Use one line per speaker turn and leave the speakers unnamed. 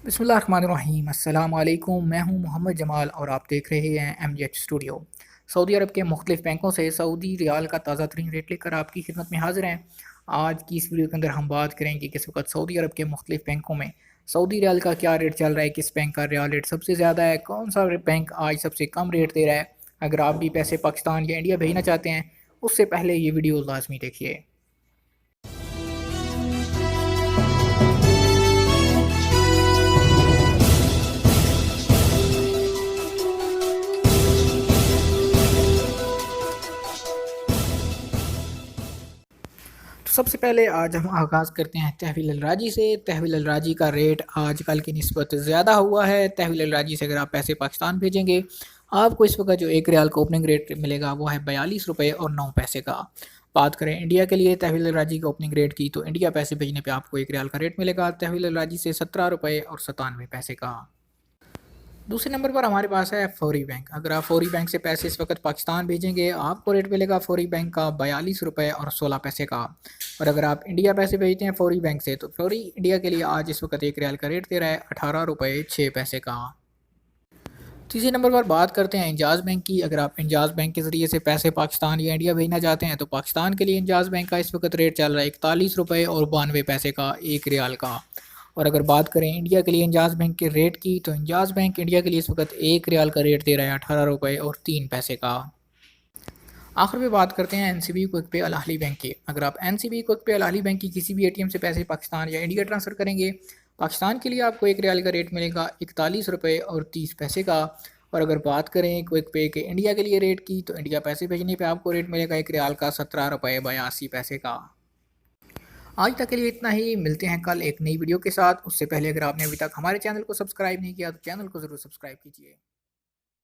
बिस्मिल्लाहिर्रहमानिर्रहीम अस्सलाम वालेकुम। मैं हूं मोहम्मद जमाल और आप देख रहे हैं MGH स्टूडियो। सऊदी अरब के मुख्तलिफ बैंकों से सऊदी रियाल का ताज़ा तरीन रेट लेकर आपकी खिदमत में हाजिर हैं। आज की इस वीडियो के अंदर हम बात करेंगे कि इस वक्त सऊदी अरब के मुख्तलिफ बैंकों में सऊदी रियाल का क्या रेट चल रहा है, किस बैंक का रियाल रेट सबसे ज़्यादा है, कौन सा बैंक आज सबसे कम रेट दे रहा है। अगर आप भी पैसे पाकिस्तान या इंडिया भेजना चाहते हैं उससे पहले ये वीडियो लाजमी देखिए। तो सबसे पहले आज हम आगाज़ करते हैं तहवील अलराजी से। तहवील अलराजी का रेट आजकल की निस्बत ज़्यादा हुआ है। तहवील अलराजी से अगर आप पैसे पाकिस्तान भेजेंगे आपको इस वक्त जो एक रियाल का ओपनिंग रेट मिलेगा वो है 42 रुपये और 9 पैसे का। बात करें इंडिया के लिए तहवील अलराजी का ओपनिंग रेट की तो इंडिया पैसे भेजने पे आपको एक रियाल का रेट मिलेगा तहवील अलराजी से 17 रुपये और 97 पैसे का। दूसरे नंबर पर हमारे पास है फौरी बैंक। अगर आप फौरी बैंक से पैसे इस वक्त पाकिस्तान भेजेंगे आपको रेट मिलेगा फौरी बैंक का 42 रुपये और 16 पैसे का। और अगर आप इंडिया पैसे भेजते हैं फौरी बैंक से तो फौरी इंडिया के लिए आज इस वक्त एक रियाल का रेट दे रहा है 18 रुपये 6 पैसे का। तीसरे नंबर पर बात करते हैं इंजाज़ बैंक की। अगर आप इंजाज़ बैंक के ज़रिए से पैसे पाकिस्तान या इंडिया भेजना चाहते हैं तो पाकिस्तान के लिए इंजाज़ बैंक का इस वक्त रेट चल रहा है 41 रुपये और 92 पैसे का एक रियाल का। और अगर बात करें इंडिया के लिए इंजाज़ बैंक के रेट की तो इंजाज़ बैंक इंडिया के लिए इस वक्त एक रियाल का रेट दे रहा है 18 रुपये और 3 पैसे का। आखिर में बात करते हैं NCB क्विक पे अल अहली बैंक की। अगर आप NCB क्विक पे अल अहली बैंक की किसी भी ATM से पैसे पाकिस्तान या इंडिया ट्रांसफ़र करेंगे पाकिस्तान के लिए आपको एक रियाल का रेट मिलेगा 41 रुपये और 30 पैसे का। और अगर बात करें क्विक पे के इंडिया के लिए रेट की तो इंडिया पैसे भेजने पे आपको रेट मिलेगा एक रियाल का 17 रुपये 82 पैसे का। आज तक के लिए इतना ही। मिलते हैं कल एक नई वीडियो के साथ। उससे पहले अगर आपने अभी तक हमारे चैनल को सब्सक्राइब नहीं किया तो चैनल को ज़रूर सब्सक्राइब कीजिए।